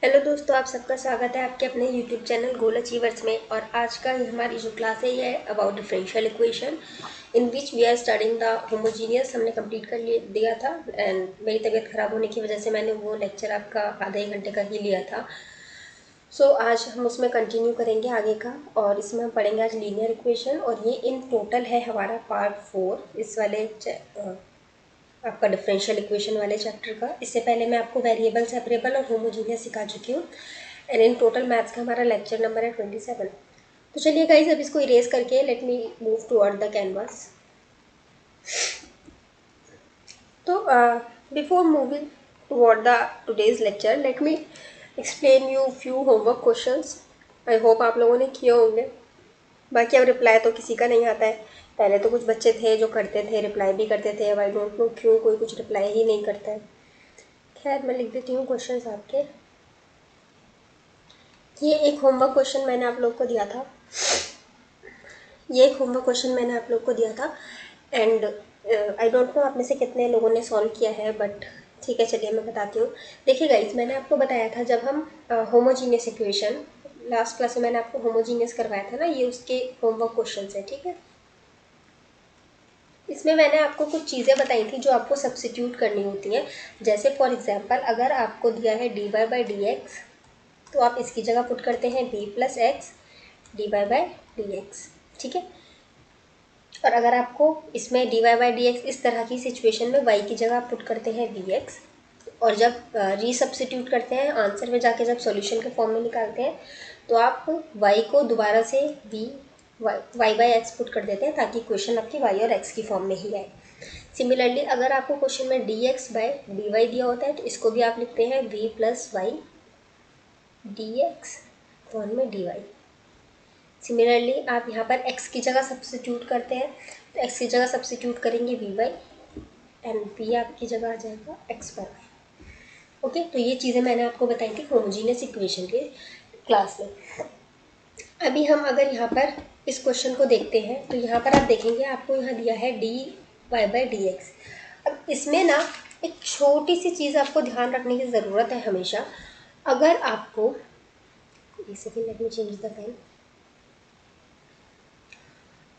Hello दोस्तों, आप सबका स्वागत है आपके अपने यूट्यूब चैनल गोल अचीवर्स में। और आज का हमारी जो क्लास है ये है about differential equation in which we are studying the homogeneous. हमने कंप्लीट कर दिया था एंड मेरी तबीयत ख़राब होने की वजह से मैंने वो लेक्चर आपका आधे एक घंटे का ही लिया था। आज हम उसमें कंटिन्यू करेंगे आगे का, और इसमें हम पढ़ेंगे आज लीनियर इक्वेशन। और ये इन टोटल है हमारा पार्ट 4 इस वाले आपका डिफरेंशियल इक्वेशन वाले चैप्टर का। इससे पहले मैं आपको वेरिएबल, सेपरेबल और होमोजीनियस सिखा चुकी हूँ। एंड इन टोटल मैथ्स का हमारा लेक्चर नंबर है 27। तो चलिए गाइस, अब इसको इरेज करके let me move toward the canvas. तो before moving toward the today's lecture, let me explain you few homework questions. I hope आप लोगों ने किए होंगे। बाकी अब रिप्लाई तो किसी का नहीं आता है। पहले तो कुछ बच्चे थे जो करते थे, रिप्लाई भी करते थे। अब आई डोंट नो क्यों कोई कुछ रिप्लाई ही नहीं करता है। खैर, मैं लिख देती हूँ क्वेश्चंस आपके। ये एक होमवर्क क्वेश्चन मैंने आप लोग को दिया था। एंड आई डोंट नो आप में से कितने लोगों ने सॉल्व किया है, बट ठीक है, चलिए मैं बताती हूँ। देखिए गाइस, मैंने आपको बताया था जब हम होमोजीनियस इक्वेशन लास्ट क्लास में मैंने आपको होमोजीनियस करवाया था ना, ये उसके होमवर्क क्वेश्चन है, ठीक है। इसमें मैंने आपको कुछ चीज़ें बताई थी जो आपको सब्स्टिट्यूट करनी होती हैं। जैसे फॉर एग्जांपल, अगर आपको दिया है dy बाई डी एक्स, तो आप इसकी जगह पुट करते हैं b plus x dy by D x, ठीक है। और अगर आपको इसमें dy बाई डी एक्स इस तरह की सिचुएशन में y की जगह आप पुट करते हैं vx, और जब रीसब्स्टिट्यूट करते हैं आंसर में जाके, जब सॉल्यूशन के फॉर्म में निकालते हैं, तो आप y को दोबारा से y बाई एक्स पुट कर देते हैं ताकि इक्वेशन आपकी y और x की फॉर्म में ही आए। सिमिलरली, अगर आपको क्वेश्चन में dx बाई dy दिया होता है तो इसको भी आप लिखते हैं v plus y dx form में dy। सिमिलरली, आप यहाँ पर x की जगह सब्स्टिट्यूट करते हैं, तो x की जगह सब्स्टिट्यूट करेंगे vy एंड v आपकी जगह आ जाएगा x पर y। ओके, तो ये चीज़ें मैंने आपको बताई थी होमोजीनियस इक्वेशन के क्लास में। अभी हम अगर यहाँ पर इस क्वेश्चन को देखते हैं तो यहाँ पर आप देखेंगे आपको यहाँ दिया है dy बाई डी एक्स। अब इसमें ना एक छोटी सी चीज़ आपको ध्यान रखने की ज़रूरत है हमेशा। अगर आपको let me change the pen.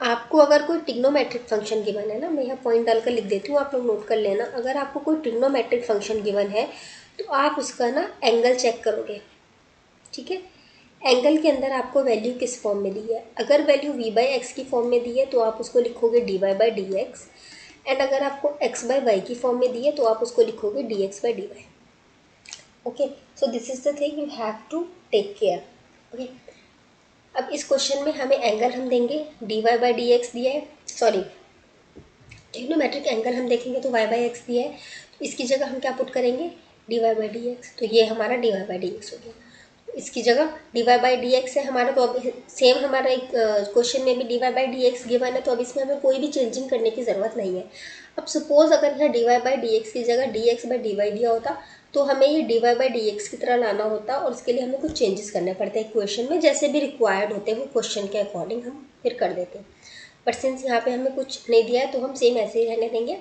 आपको अगर कोई ट्रिग्नोमेट्रिक फंक्शन गिवन है ना, मैं यहाँ पॉइंट डालकर लिख देती हूँ, आप लोग नोट कर लेना। अगर आपको कोई ट्रिग्नोमेट्रिक फंक्शन गिवन है तो आप उसका ना एंगल चेक करोगे, ठीक है। एंगल के अंदर आपको वैल्यू किस फॉर्म में दी है। अगर वैल्यू v बाई एक्स की फॉर्म में दी है तो आप उसको लिखोगे dy by D x. And अगर आपको x बाई वाई की फॉर्म में दी है तो आप उसको लिखोगे dx by d y. Okay, so this is the thing you have to take care. Okay, अब इस क्वेश्चन में हमें एंगल हम देंगे dy बाई डी एक्स दिया है, सॉरी ट्रिग्नोमेट्रिक एंगल हम देखेंगे तो y बाई एक्स दिया है, तो इसकी जगह हम क्या पुट करेंगे dy बाई डी एक्स। तो ये हमारा dy बाई डी एक्स हो गया। इसकी जगह dy बाई डी एक्स है हमारा, तो अब सेम हमारा एक क्वेश्चन में भी dy by D x given है, तो अब इसमें हमें कोई भी चेंजिंग करने की ज़रूरत नहीं है। अब सपोज अगर यहाँ dy बाई डी एक्स की जगह dx बाई डी वाई दिया होता तो हमें ये dy बाई डी एक्स की तरह लाना होता, और उसके लिए हमें कुछ चेंजेस करने पड़ते हैं इक्वेशन में, जैसे भी रिक्वायर्ड होते हैं वो क्वेश्चन के अकॉर्डिंग हम फिर कर देते हैं। बट सिंस यहाँ पे हमें कुछ नहीं दिया है तो हम सेम ऐसे ही रहने देंगे।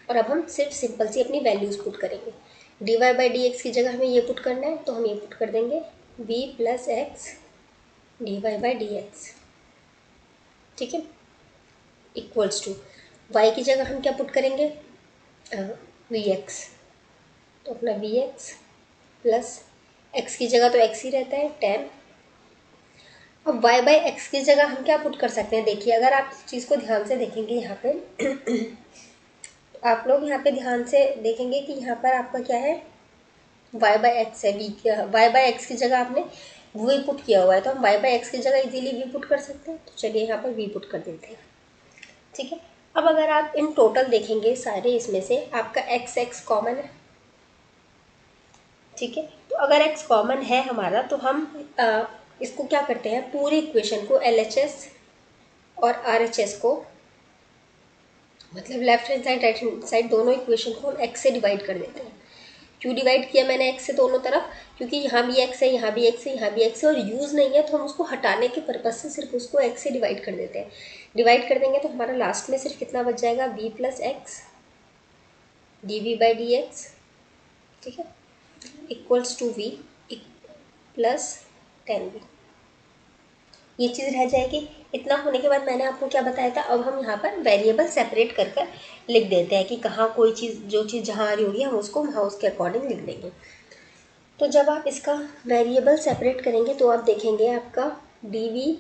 और अब हम सिर्फ सिंपल सी अपनी वैल्यूज़ पुट करेंगे। dy बाई डी एक्स की जगह हमें ये पुट करना है, तो हम ये पुट कर देंगे v plus x dy by D x, ठीक है, इक्वल्स टू y की जगह हम क्या पुट करेंगे वी एक्स, तो अपना वी एक्स प्लस एक्स की जगह तो एक्स ही रहता है 10। अब y बाई एक्स की जगह हम क्या पुट कर सकते हैं, देखिए अगर आप इस चीज़ को ध्यान से देखेंगे यहाँ पे आप लोग यहाँ पे ध्यान से देखेंगे कि यहाँ पर आपका क्या है y बाई एक्स है, y बाई एक्स की जगह आपने v पुट किया हुआ है, तो हम y बाई एक्स की जगह इजीली v पुट कर सकते हैं। तो चलिए यहाँ पर v पुट कर देते हैं, ठीक है। अब अगर आप इन टोटल देखेंगे सारे, इसमें से आपका x कॉमन है, ठीक है। तो अगर x कॉमन है हमारा तो हम इसको क्या करते हैं, पूरे इक्वेशन को LHS और RHS को, मतलब left hand side right hand side दोनों इक्वेशन को हम x से डिवाइड कर देते हैं। क्यों डिवाइड किया मैंने x से दोनों तरफ, क्योंकि यहाँ भी x है, यहाँ भी x है, यहाँ भी x है, और यूज़ नहीं है तो हम उसको हटाने के पर्पज़ से सिर्फ उसको x से डिवाइड कर देते हैं। डिवाइड कर देंगे तो हमारा लास्ट में सिर्फ कितना बच जाएगा v plus x d v by D x, ठीक है, equals to v plus 10v, ये चीज़ रह जाएगी। इतना होने के बाद मैंने आपको क्या बताया था, अब हम यहाँ पर वेरिएबल सेपरेट कर कर लिख देते हैं कि कहाँ कोई चीज़, जो चीज़ जहाँ आ रही होगी हम उसको वहाँ उसके अकॉर्डिंग लिख देंगे। तो जब आप इसका वेरिएबल सेपरेट करेंगे तो आप देखेंगे आपका dv,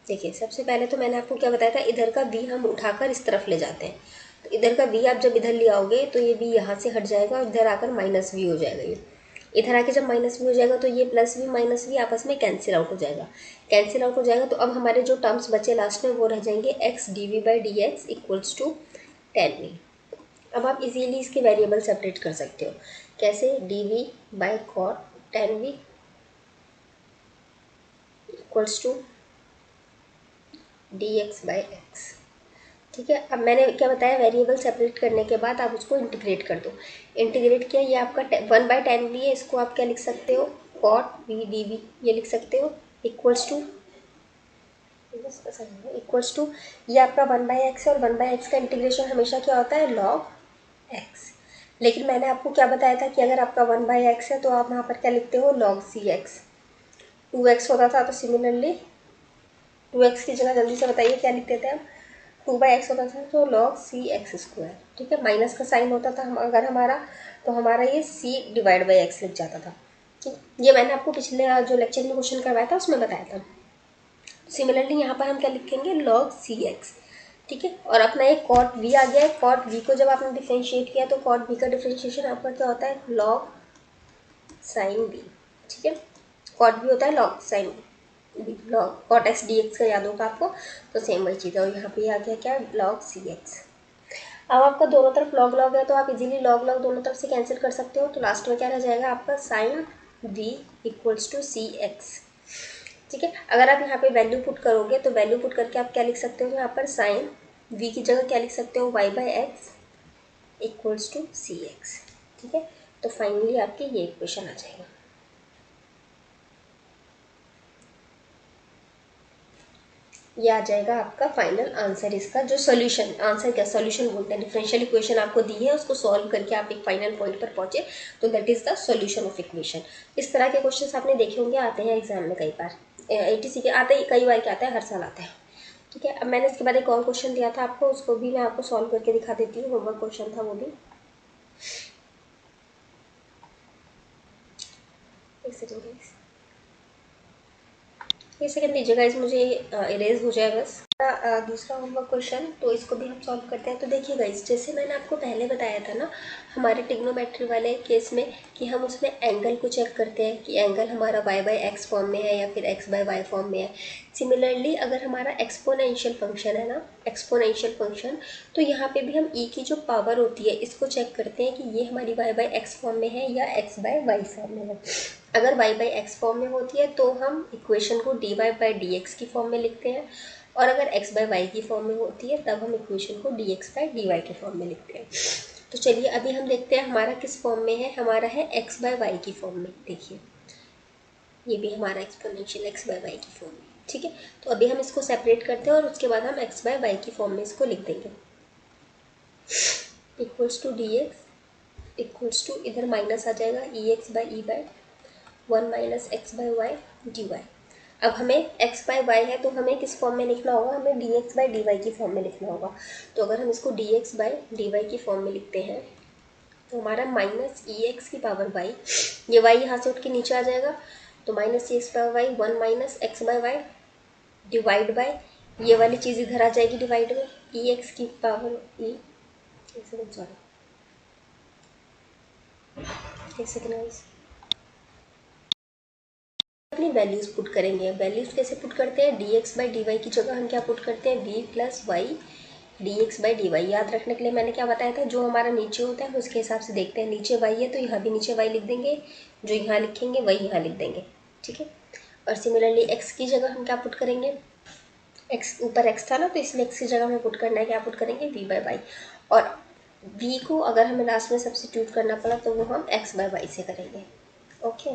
देखिए सबसे पहले तो मैंने आपको क्या बताया था, इधर का v हम उठाकर इस तरफ ले जाते हैं। तो इधर का v आप जब इधर ले आओगे तो ये v यहाँ से हट जाएगा और इधर आकर माइनस v हो जाएगा। ये इधर आके जब माइनस v हो जाएगा तो ये प्लस v माइनस v आपस में कैंसिल आउट हो जाएगा। कैंसिल आउट हो जाएगा तो अब हमारे जो टर्म्स बचे लास्ट में वो रह जाएंगे x dv by D x equals to 10v। अब आप इजीली इसके वेरिएबल सेपरेट कर सकते हो। कैसे, dv by cot 10v equals to dx by x. ठीक है, अब मैंने क्या बताया, वेरिएबल सेपरेट करने के बाद आप उसको इंटीग्रेट कर दो। इंटीग्रेट किया, ये आपका 1/10v है, इसको आप क्या लिख सकते हो, कॉट v dv ये लिख सकते हो इक्वल्स टू ये आपका 1/x है, और 1/x का इंटीग्रेशन हमेशा क्या होता है, log x। लेकिन मैंने आपको क्या बताया था कि अगर आपका 1/x है तो आप वहाँ पर क्या लिखते हो, log cx। 2x होता था तो सिमिलरली 2x की जगह जल्दी से बताइए क्या लिखते थे हम, 2/x होता था तो log सी एक्स स्क्वायर। ठीक है, माइनस का साइन होता था अगर हमारा, तो हमारा ये c डिवाइड बाई एक्स लिख जाता था। ठीक, ये मैंने आपको पिछले जो लेक्चर में क्वेश्चन करवाया था उसमें बताया था। सिमिलरली यहाँ पर हम क्या लिखेंगे, log सी एक्स। ठीक है, और अपना एक कॉट v आ गया है। कॉट v को जब आपने डिफ्रेंशिएट किया तो कॉट v का डिफ्रेंशिएशन आपका क्या होता है, log साइन v। ठीक है, कॉट v होता है log sine log cot x D x का याद होगा आपको, तो सेम वही चीज़ है। और यहाँ पे आ गया क्या, log सी एक्स। अब आपका दोनों तरफ log log है तो आप इजीली log log दोनों तरफ से कैंसिल कर सकते हो। तो लास्ट में क्या रह जाएगा आपका, sine v equals to c x. ठीक है, अगर आप यहाँ पे वैल्यू पुट करोगे तो वैल्यू पुट करके आप क्या लिख सकते हो, यहाँ पर साइन v की जगह क्या लिख सकते हो, y by x equals to c x. ठीक है, तो फाइनली आपके ये इक्वेशन आ जाएगा। ये आ जाएगा आपका फाइनल आंसर, इसका जो सोल्यूशन, आंसर क्या सोल्यूशन बोलते हैं, डिफरेंशियल इक्वेशन आपको दी है उसको सॉल्व करके आप एक फाइनल पॉइंट पर पहुंचे तो that is the solution of equation. इस तरह के क्वेश्चंस आपने देखे होंगे, आते हैं एग्जाम में कई बार, एटीसी के आते ही कई बार क्या आता है, हर साल आता है। ठीक है, अब मैंने इसके बाद एक और क्वेश्चन दिया था आपको, उसको भी मैं आपको सॉल्व करके दिखा देती हूँ। होमवर्क क्वेश्चन था वो भी, एक सेकेंड दीजिएगा, इस मुझे इरेज हो जाए बस। दूसरा होमवर्क क्वेश्चन, तो इसको भी हम सॉल्व करते हैं। तो देखिए गाइस, जैसे मैंने आपको पहले बताया था ना हमारे ट्रिग्नोमेट्री वाले केस में, कि हम उसमें एंगल को चेक करते हैं कि एंगल हमारा y बाई एक्स फॉर्म में है या फिर x बाई वाई फॉर्म में है। सिमिलरली अगर हमारा एक्सपोनेंशियल फंक्शन है ना, एक्सपोनेंशियल फंक्शन, तो यहाँ पे भी हम e की जो पावर होती है इसको चेक करते हैं कि ये हमारी y बाई एक्स फॉर्म में है या x बाई वाई फॉर्म में है। अगर y बाई एक्स फॉर्म में होती है तो हम इक्वेशन को dy बाई डी एक्स की फॉर्म में लिखते हैं, और अगर x बाई वाई की फॉर्म में होती है तब हम इक्वेशन को dx बाई डी वाई के फॉर्म में लिखते हैं। तो चलिए अभी हम देखते हैं हमारा किस फॉर्म में है, हमारा है x बाई वाई की फॉर्म में। देखिए ये भी हमारा एक्सपोनेंशियल x बाई वाई की फॉर्म में। ठीक है, तो अभी हम इसको सेपरेट करते हैं और उसके बाद हम x बाई वाई की फॉर्म में इसको लिख देंगे, equals to d x equals to, इधर माइनस आ जाएगा e x by e by 1 minus x by y d y. अब हमें x बाई वाई है तो हमें किस फॉर्म में लिखना होगा, हमें d x by d y की फॉर्म में लिखना होगा। तो अगर हम इसको d x by d y की फॉर्म में लिखते हैं तो हमारा माइनस ई एक्स की पावर वाई, ये वाई यहाँ से उठ के नीचे आ जाएगा, तो minus e x power y 1 minus x by y divide by, ये वाली चीज़ इधर आ जाएगी डिवाइड में, ई एक्स की पावर ई, सॉरी एक सेकेंड, अपनी वैल्यूज़ पुट करेंगे। वैल्यूज़ कैसे पुट करते हैं, d x by d y की जगह हम क्या पुट करते हैं, v plus y d x by d y. याद रखने के लिए मैंने क्या बताया था, जो हमारा नीचे होता है उसके हिसाब से देखते हैं। नीचे y है तो यहाँ भी नीचे y लिख देंगे, जो यहाँ लिखेंगे वही यहाँ लिख देंगे। ठीक है, और सिमिलरली x की जगह हम क्या पुट करेंगे, x ऊपर x था ना तो इसलिए x की जगह हमें पुट करना है, क्या पुट करेंगे, v बाई वाई, और v को अगर हमें लास्ट में सब्स्टिट्यूट करना पड़ा तो वो हम x बाई वाई से करेंगे। ओके,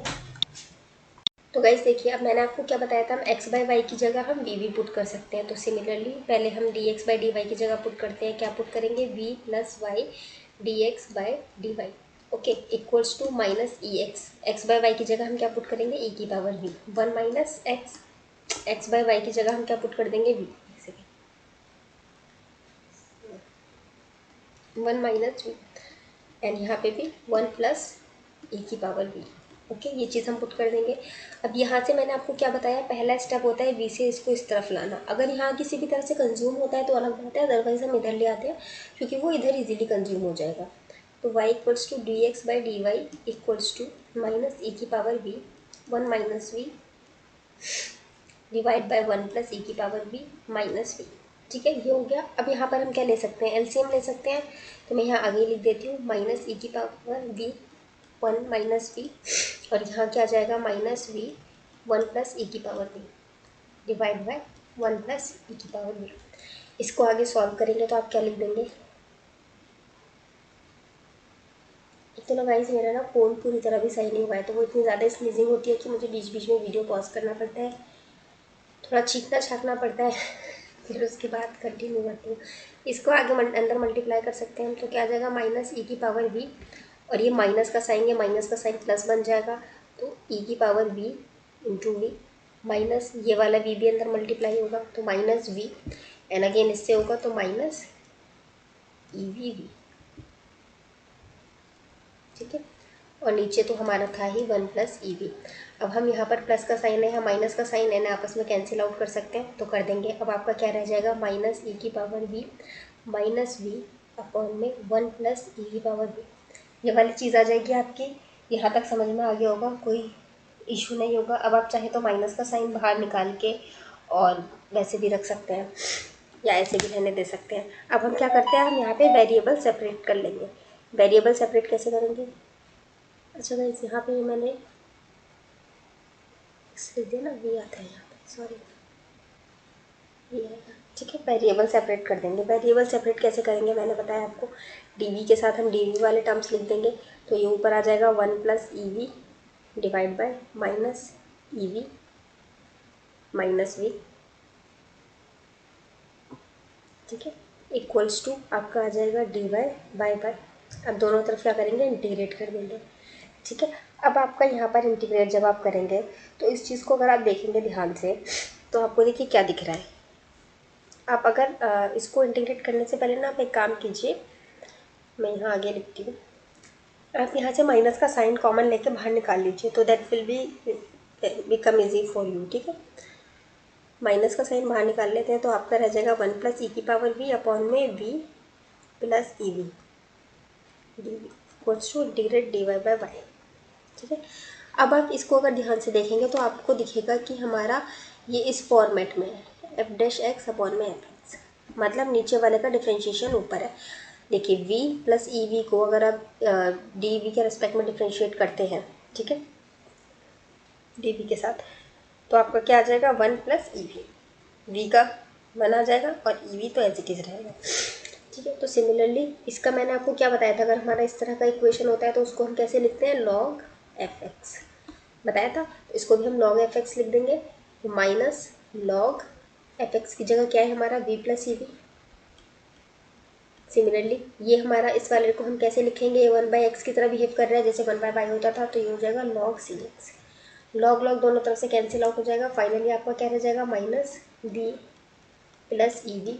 तो गाइस देखिए, अब मैंने आपको क्या बताया था, हम x बाई वाई की जगह हम v भी पुट कर सकते हैं। तो सिमिलरली पहले हम d x by d y की जगह पुट करते हैं, क्या पुट करेंगे, v plus y d x by d y. Okay, equals to minus e x, x by y की जगह हम क्या पुट करेंगे, ई की power v, 1 minus x, x by y की जगह हम क्या पुट कर देंगे, वी, 1 माइनस वी, एंड यहाँ पे भी 1 प्लस ई की पावर वी। ओके, ये चीज़ हम पुट कर देंगे। अब यहाँ से मैंने आपको क्या बताया, पहला स्टेप होता है वी से इसको इस तरफ लाना। अगर यहाँ किसी भी तरह से कंज्यूम होता है तो अलग बात है, अदरवाइज हम इधर ले आते हैं क्योंकि वो इधर इजीली कंज्यूम हो जाएगा। तो y equals to d x by d y equals to minus e की power v, 1 minus v divide by 1 plus e की पावर वी माइनस वी। ठीक है, ये हो गया। अब यहाँ पर हम क्या ले सकते हैं, एलसीएम ले सकते हैं। तो मैं यहाँ आगे लिख देती हूँ माइनस ई की पावर वी, 1 माइनस वी, और यहाँ क्या आ जाएगा, माइनस वी 1 प्लस ई की power v divide by 1 plus e की पावर वी। इसको आगे सॉल्व करेंगे तो आप क्या लिख देंगे। एक तो ना गाइस मेरा ना फ़ोन पूरी तरह भी सही नहीं हुआ है, तो वो इतनी ज़्यादा स्नीजिंग होती है कि मुझे बीच बीच में वीडियो पॉज करना पड़ता है, थोड़ा छींकना छाकना पड़ता है फिर उसके बाद कंटिन्यू करती हूँ। इसको आगे अंदर मल्टीप्लाई कर सकते हैं हम, तो क्या आ जाएगा, माइनस ई की पावर वी, और ये माइनस का साइन, ये माइनस का साइन प्लस बन जाएगा, तो ई की power v into v, minus ये वाला वी भी अंदर मल्टीप्लाई होगा तो माइनस वी, एंड अगेन इससे होगा तो माइनस ई वी वी। ठीक है, और नीचे तो हमारा था ही 1 प्लस ई वी। अब हम यहाँ पर प्लस का साइन है, यहाँ माइनस का साइन है ना, आपस में कैंसिल आउट कर सकते हैं तो कर देंगे। अब आपका क्या रह जाएगा, माइनस ई की power v minus v upon में 1 प्लस ई की पावर वी। ये वाली चीज़ आ जाएगी आपकी। यहाँ तक समझ में आ गया होगा, कोई इशू नहीं होगा। अब आप चाहे तो माइनस का साइन बाहर निकाल के और वैसे भी रख सकते हैं या ऐसे भी रहने दे सकते हैं। अब हम क्या करते हैं, हम यहाँ पे वेरिएबल सेपरेट कर लेंगे। वेरिएबल सेपरेट कैसे करेंगे, अच्छा गाइस यहाँ पे मैंने लिख दिया ना, वी आता है यहाँ पे, सॉरी ये आएगा। ठीक है, वेरिएबल सेपरेट कर देंगे। वेरिएबल सेपरेट कैसे करेंगे मैंने बताया आपको, डीवी के साथ हम डीवी वाले टर्म्स लिख देंगे। तो ये ऊपर आ जाएगा 1 plus e v divide by minus e v minus v. ठीक है, इक्वल्स टू आपका आ जाएगा डी वाई बाय बाय, अब दोनों तरफ क्या करेंगे, इंटीग्रेट कर देंगे। ठीक है, अब आपका यहाँ पर इंटीग्रेट जब आप करेंगे तो इस चीज़ को अगर आप देखेंगे ध्यान से तो आपको देखिए क्या दिख रहा है। आप अगर इसको इंटीग्रेट करने से पहले ना आप एक काम कीजिए, मैं यहाँ आगे लिखती हूँ। आप यहाँ से माइनस का साइन कॉमन लेके बाहर निकाल लीजिए, तो that will be become easy for you. ठीक है, माइनस का साइन बाहर निकाल लेते हैं तो आपका रह जाएगा 1 प्लस ई की पावर वी अपॉन में v plus e v d v equals to integrate d y by y. ठीक है, अब आप इसको अगर ध्यान से देखेंगे तो आपको दिखेगा कि हमारा ये इस फॉर्मेट में है, एफ डैश एक्स अपॉन में एफ एक्स, मतलब नीचे वाले का डिफ्रेंशिएशन ऊपर है। देखिए v प्लस ई वी को अगर आप डी वी के रेस्पेक्ट में डिफ्रेंशिएट करते हैं, ठीक है, डी वी के साथ, तो आपका क्या आ जाएगा, 1 प्लस ई वी, वी का 1 आ जाएगा और ई वी तो एज इट इज़ रहेगा। ठीक है, तो सिमिलरली इसका मैंने आपको क्या बताया था, अगर हमारा इस तरह का इक्वेशन होता है तो उसको हम कैसे लिखते हैं, लॉग एफ एक्स बताया था, तो इसको भी हम लॉग एफ एक्स लिख देंगे। तो माइनस लॉग एफ एक्स की जगह क्या है हमारा, v plus e v. Similarly ये हमारा इस वाले को हम कैसे लिखेंगे, ये 1/x की तरह बिहेव कर रहा है जैसे 1/y होता था, तो ये हो जाएगा log c x. Log log दोनों तरफ से कैंसिल आउट हो जाएगा, फाइनली आपका क्या रह जाएगा, minus v plus e v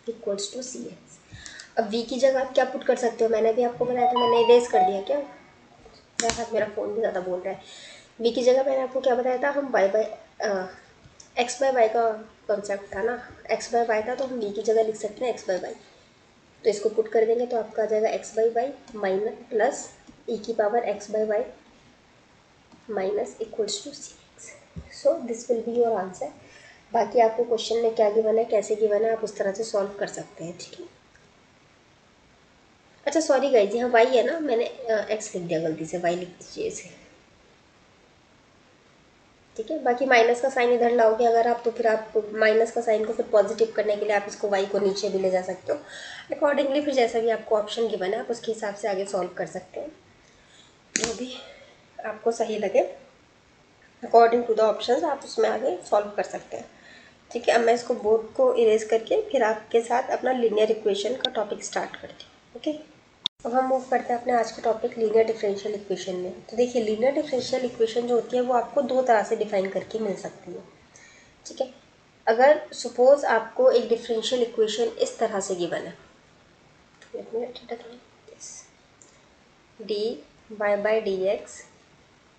equals to c x. अब v की जगह आप क्या पुट कर सकते हो, मैंने भी आपको बताया था, मैंने इरेज कर दिया क्या, मेरा हाथ मेरा फ़ोन भी ज़्यादा बोल रहा है। v की जगह मैंने आपको क्या बताया था, हम y by x by y का कॉन्सेप्ट था ना, एक्स बाई वाई था, तो हम v की जगह लिख सकते हैं एक्स बाई वाई। तो इसको पुट कर देंगे तो आपका आ जाएगा x by y minus plus e की power x by y minus equals to c x. So this will be your answer. बाकी आपको क्वेश्चन में क्या गिवन है, कैसे गिवन है, आप उस तरह से सॉल्व कर सकते हैं। ठीक है, अच्छा सॉरी गाइज, यहाँ वाई है ना, मैंने एक्स लिख दिया गलती से, वाई लिख दीजिए इसे। ठीक है, बाकी माइनस का साइन इधर लाओगे अगर आप, तो फिर आप माइनस का साइन को फिर पॉजिटिव करने के लिए आप इसको वाई को नीचे भी ले जा सकते हो अकॉर्डिंगली, फिर जैसा भी आपको ऑप्शन गिवन है आप उसके हिसाब से आगे सॉल्व कर सकते हैं, जो भी आपको सही लगे अकॉर्डिंग टू द ऑप्शन आप उसमें आगे सॉल्व कर सकते हैं। ठीक है, अब मैं इसको बोर्ड को इरेज करके फिर आपके साथ अपना लीनियर इक्वेशन का टॉपिक स्टार्ट करती हूँ। ओके। अब हम मूव करते हैं अपने आज के टॉपिक लीनियर डिफरेंशियल इक्वेशन में। तो देखिए, लीनियर डिफरेंशियल इक्वेशन जो होती है वो आपको दो तरह से डिफाइन करके मिल सकती है। ठीक है, अगर सपोज आपको एक डिफरेंशियल इक्वेशन इस तरह से गिवन है, d Y by D x,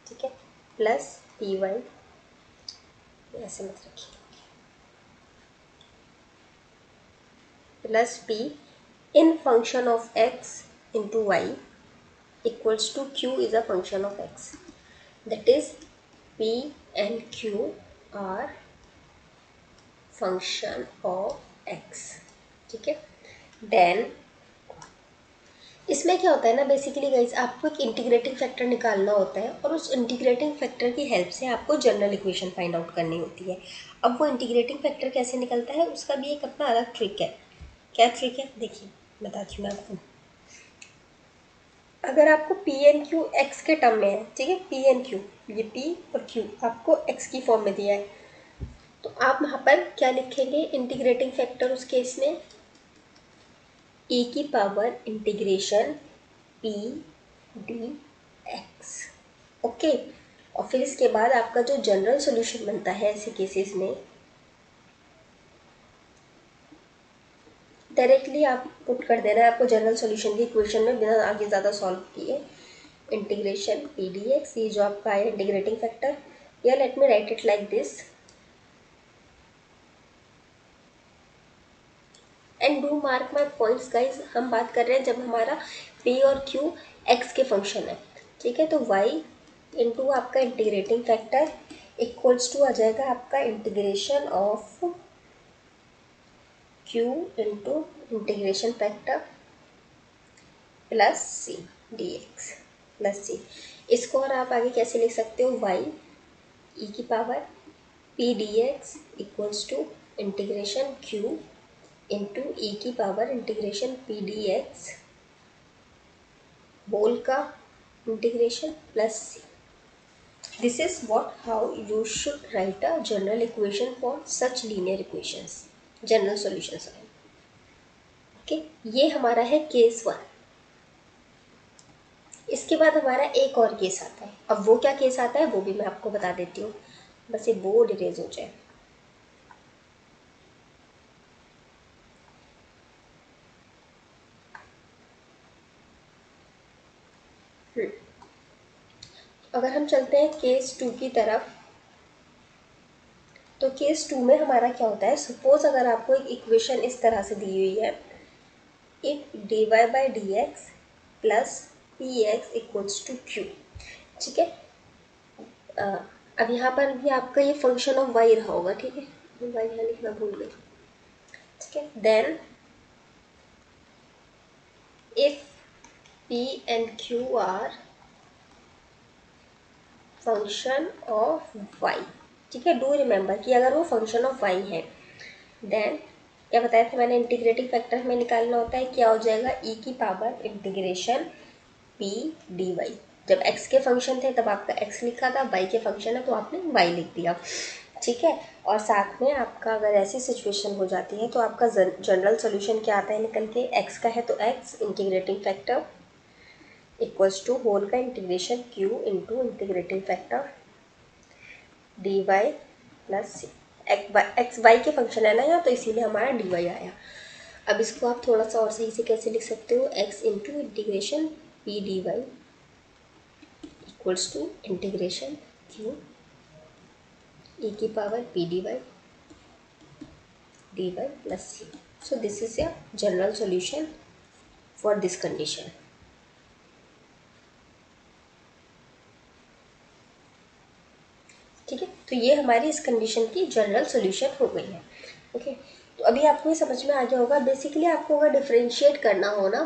ठीक है, प्लस डी वाई, ऐसे मत रखिए, plus p in function of x into y equals to q is a function of x, that is p and q are function of x। ठीक है, then इसमें क्या होता है ना, बेसिकली गाइज आपको एक इंटीग्रेटिंग फैक्टर निकालना होता है और उस इंटीग्रेटिंग फैक्टर की हेल्प से आपको जनरल इक्वेशन फाइंड आउट करनी होती है। अब वो इंटीग्रेटिंग फैक्टर कैसे निकलता है उसका भी एक अपना अलग ट्रिक है। क्या ट्रिक है, देखिए बताती हूँ मैं आपको। अगर आपको पी एन क्यू एक्स के टर्म में है, ठीक है, पी एन क्यू, ये पी और क्यू आपको एक्स की फॉर्म में दिया है, तो आप वहाँ पर क्या लिखेंगे, इंटीग्रेटिंग फैक्टर उस केस में e की power integration p d x. Okay, और फिर इसके बाद आपका जो जनरल सॉल्यूशन बनता है ऐसे केसेस में, डायरेक्टली आप पुट कर देना है आपको जनरल सॉल्यूशन की इक्वेशन में बिना आगे ज़्यादा सॉल्व किए, इंटीग्रेशन पी डी एक्स, ये जो आपका है इंटीग्रेटिंग फैक्टर, या let me right it like this and do mark my points guys. हम बात कर रहे हैं जब हमारा p और q x के फंक्शन है, ठीक है, तो y इंटू आपका इंटीग्रेटिंग फैक्टर इक्वल्स टू आ जाएगा आपका integration of q into integration factor plus c D x plus c। इसको और आप आगे कैसे लिख सकते हो, y e की power p d x equals to integration q into e की power integration p d x whole का integration plus c. This is what how you should write a general equation for such linear equations, general solutions. Okay, ये हमारा है case one. इसके बाद हमारा एक और केस आता है। अब वो क्या केस आता है वो भी मैं आपको बता देती हूँ, बस ये बोर्ड इरेज हो जाए। अगर हम चलते हैं केस टू की तरफ, तो केस टू में हमारा क्या होता है, सपोज अगर आपको एक इक्वेशन इस तरह से दी हुई है, if d Y by D x plus p x equals to q. ठीक है, अब यहाँ पर भी आपका ये फंक्शन ऑफ वाई रहा होगा, ठीक है, वाई यहाँ लिखना भूल गई। ठीक है, then if p and q are function of y, ठीक है, डू रिमेंबर कि अगर वो फंक्शन ऑफ वाई है, देन क्या बताया था मैंने, इंटीग्रेटिंग फैक्टर हमें निकालना होता है, क्या हो जाएगा, ई की power integration p d y. जब एक्स के फंक्शन थे तब आपका एक्स लिखा था, वाई के फंक्शन है तो आपने वाई लिख दिया। ठीक है, और साथ में आपका अगर ऐसी सिचुएशन हो जाती है तो आपका जनरल सॉल्यूशन क्या आता है निकल के, एक्स का है तो x integrating factor equals to whole का integration q into integrating factor d y plus c. X y के फंक्शन है ना यहाँ, तो इसीलिए हमारा डी वाई आया। अब इसको आप थोड़ा सा और सही से कैसे लिख सकते हो, x into integration p d y equals to integration q e की power p d y plus c. So this is a general solution for this condition. ठीक है, तो ये हमारी इस कंडीशन की जनरल सॉल्यूशन हो गई है। ओके, तो अभी आपको ये समझ में आ गया होगा, बेसिकली आपको अगर डिफरेंशिएट करना हो ना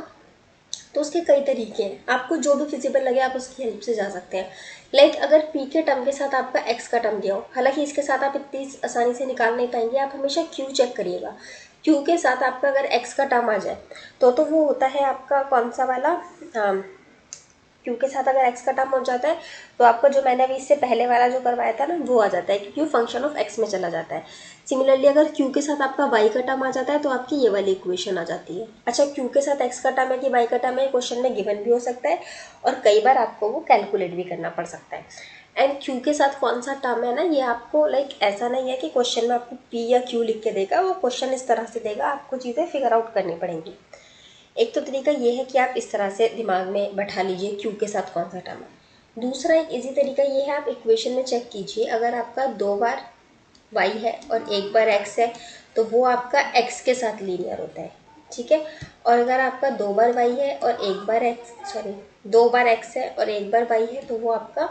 तो उसके कई तरीके हैं, आपको जो भी फिजिबल लगे आप उसकी हेल्प से जा सकते हैं। लाइक अगर p के टर्म के साथ आपका x का टर्म दिया हो, हालांकि इसके साथ आप इतनी आसानी से निकाल नहीं पाएंगे, आप हमेशा q चेक करिएगा। q के साथ आपका अगर x का टर्म आ जाए तो वो होता है आपका कौन सा वाला, क्यू के साथ अगर एक्स का टर्म हो जाता है तो आपका जो मैंने अभी इससे पहले वाला जो करवाया था ना वो आ जाता है, क्योंकि फंक्शन ऑफ एक्स में चला जाता है। सिमिलरली अगर क्यू के साथ आपका वाई का टर्म आ जाता है तो आपकी ये वाली इक्वेशन आ जाती है। अच्छा, क्यू के साथ एक्स का टर्म है कि वाई का टर्म है, क्वेश्चन में गिवन भी हो सकता है और कई बार आपको वो कैलकुलेट भी करना पड़ सकता है। एंड क्यू के साथ कौन सा टर्म है ना, ये आपको ऐसा नहीं है कि क्वेश्चन में आपको पी या क्यू लिख के देगा, वो क्वेश्चन इस तरह से देगा, आपको चीज़ें फिगर आउट करनी पड़ेंगी। एक तो तरीका ये है कि आप इस तरह से दिमाग में बैठा लीजिए क्यू के साथ कौन सा टर्म है। दूसरा एक इजी तरीका ये है, आप इक्वेशन में चेक कीजिए, अगर आपका 2 बार y है और 1 बार x है तो वो आपका x के साथ लीनियर होता है, ठीक है। और अगर आपका 2 बार y है और 1 बार x 2 बार x है और 1 बार y है तो वो आपका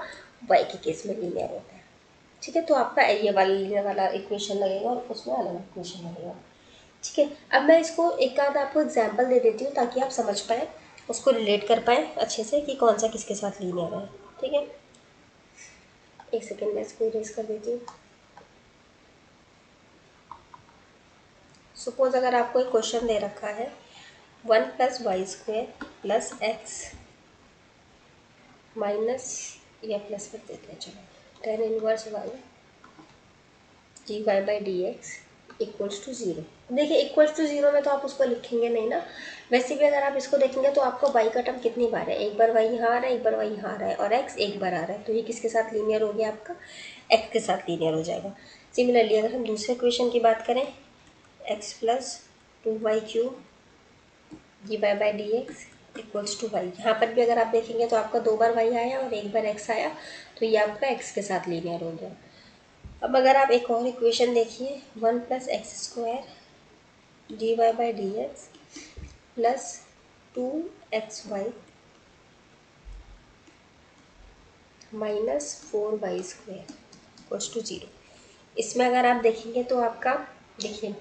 y के केस में लीनियर होता है, ठीक है। तो आपका ये वाला लीनियर वाला इक्वेशन लगेगा और उसमें अलग इक्वेशन लगेगा, ठीक है। अब मैं इसको एक आध आपको एग्जांपल दे देती हूँ ताकि आप समझ पाए, उसको रिलेट कर पाए अच्छे से कि कौन सा किसके साथ लीनियर है, ठीक है। एक सेकेंड मैं इसको इरेज कर देती हूँ। सपोज अगर आपको एक क्वेश्चन दे रखा है 1 + y² + x माइनस या प्लस कर देते हैं, चलो tan inverse y dy/dx equals to 0। देखिए इक्वल्स टू 0 में तो आप उसको लिखेंगे नहीं ना, वैसे भी अगर आप इसको देखेंगे तो आपको y का टर्म कितनी बार है, एक बार y यहाँ आ रहा है, एक बार y यहाँ आ रहा है और x एक बार आ रहा है, तो ये किसके साथ लीनियर हो गया, आपका x के साथ लीनियर हो जाएगा। सिमिलरली अगर हम दूसरे क्वेश्चन की बात करें x + 2y³ dy/dx equals to y, यहाँ पर भी अगर आप देखेंगे तो आपका 2 बार y आया और एक बार x आया, तो ये आपका x के साथ लीनियर हो गया। अब अगर आप एक और इक्वेशन देखिए 1 + x² dy/dx + 2xy minus 4y² equals to 0। इसमें अगर आप देखेंगे तो आपका देखिए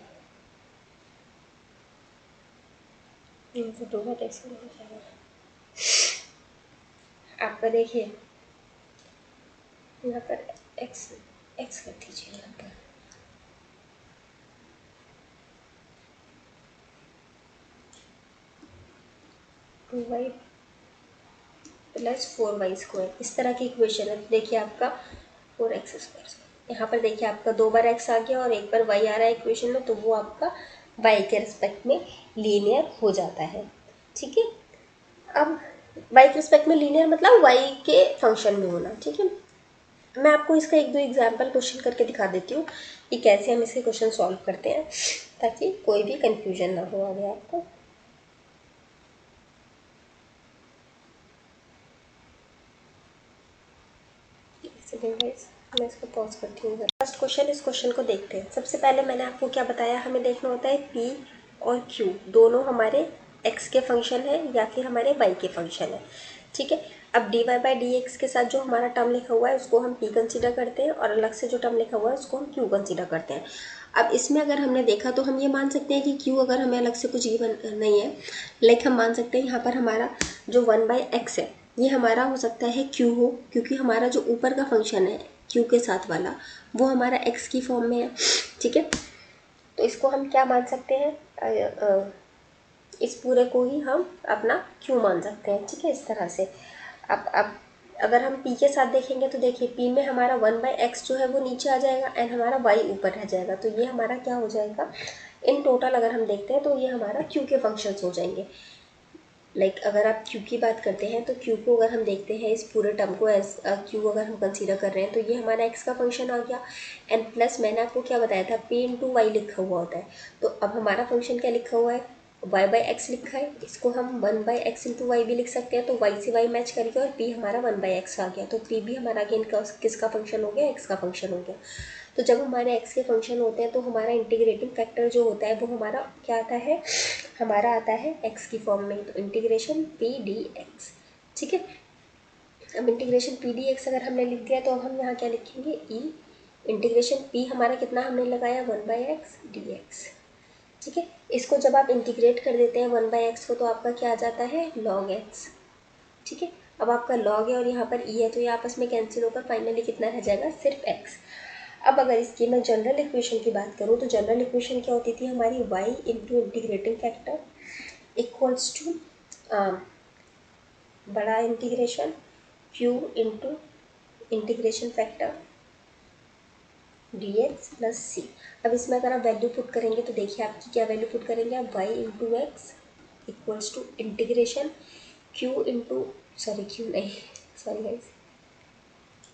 आपका देखिए यहाँ पर x कर दीजिए, यहाँ पर 2y + 4y², इस तरह की इक्वेशन है। देखिए आपका 4x², यहाँ पर देखिए आपका 2 बार x आ गया और एक बार y आ रहा है इक्वेशन में, तो वो आपका y के रिस्पेक्ट में लीनियर हो जाता है, ठीक है। अब y के रिस्पेक्ट में लीनियर मतलब y के फंक्शन में होना, ठीक है। मैं आपको इसका एक दो एग्जाम्पल क्वेश्चन करके दिखा देती हूँ कि कैसे हम इसके क्वेश्चन सॉल्व करते हैं, ताकि कोई भी कंफ्यूजन ना हो आगे आपको। मैं इसको पॉज करती हूँ। फर्स्ट क्वेश्चन, इस क्वेश्चन को देखते हैं। सबसे पहले मैंने आपको क्या बताया, हमें देखना होता है p और q दोनों हमारे x के फंक्शन है या फिर हमारे y के फंक्शन है, ठीक है। अब dy/dx के साथ जो हमारा टर्म लिखा हुआ है उसको हम p कंसीडर करते हैं और अलग से जो टर्म लिखा हुआ है उसको हम q कंसीडर करते हैं। अब इसमें अगर हमने देखा तो हम ये मान सकते हैं कि q अगर हमें अलग से कुछ गिवन नहीं है, लाइक हम मान सकते हैं यहाँ पर हमारा जो 1/x है ये हमारा हो सकता है q हो, क्योंकि हमारा जो ऊपर का फंक्शन है q के साथ वाला वो हमारा x की फॉर्म में है, ठीक है। तो इसको हम क्या मान सकते हैं, इस पूरे को ही हम अपना q मान सकते हैं, ठीक है, इस तरह से। अब अगर हम p के साथ देखेंगे तो देखिए p में हमारा 1/x जो है वो नीचे आ जाएगा एंड हमारा y ऊपर रह जाएगा, तो ये हमारा क्या हो जाएगा, इन टोटल अगर हम देखते हैं तो ये हमारा q के फंक्शंस हो जाएंगे। लाइक अगर आप q की बात करते हैं तो q को अगर हम देखते हैं इस पूरे टर्म को एज q अगर हम कंसीडर कर रहे हैं तो ये हमारा x का फंक्शन आ गया एंड प्लस मैंने आपको क्या बताया था p × y लिखा हुआ होता है, तो अब हमारा फंक्शन क्या लिखा हुआ है, y/x लिखा है, इसको हम 1/x × y भी लिख सकते हैं, तो y से y मैच करके और p हमारा 1/x आ गया, तो p भी हमारा अगेन किसका फंक्शन हो गया, x का फंक्शन हो गया। तो जब हमारे x के फंक्शन होते हैं तो हमारा इंटीग्रेटिंग फैक्टर जो होता है वो हमारा क्या आता है, हमारा आता है x की फॉर्म में, तो इंटीग्रेशन p dx, ठीक है। अब इंटीग्रेशन p dx अगर हमने लिख दिया तो अब हम यहाँ क्या लिखेंगे, e इंटीग्रेशन p हमारा कितना हमने लगाया 1/x dx, ठीक है। इसको जब आप इंटीग्रेट कर देते हैं 1/x को तो आपका क्या आ जाता है log x, ठीक है। अब आपका log है और यहाँ पर e है तो ये आपस में कैंसिल होकर फाइनली कितना रह जाएगा, सिर्फ x। अब अगर इसकी मैं जनरल इक्वेशन की बात करूँ तो जनरल इक्वेशन क्या होती थी हमारी, y × integrating factor equals to बड़ा integration q into integration factor dx plus c. अब इसमें अगर आप वैल्यू पुट करेंगे तो देखिए आपकी क्या वैल्यू पुट करेंगे आप, y into x equals to integration q into q नहीं, सॉरी गाइस,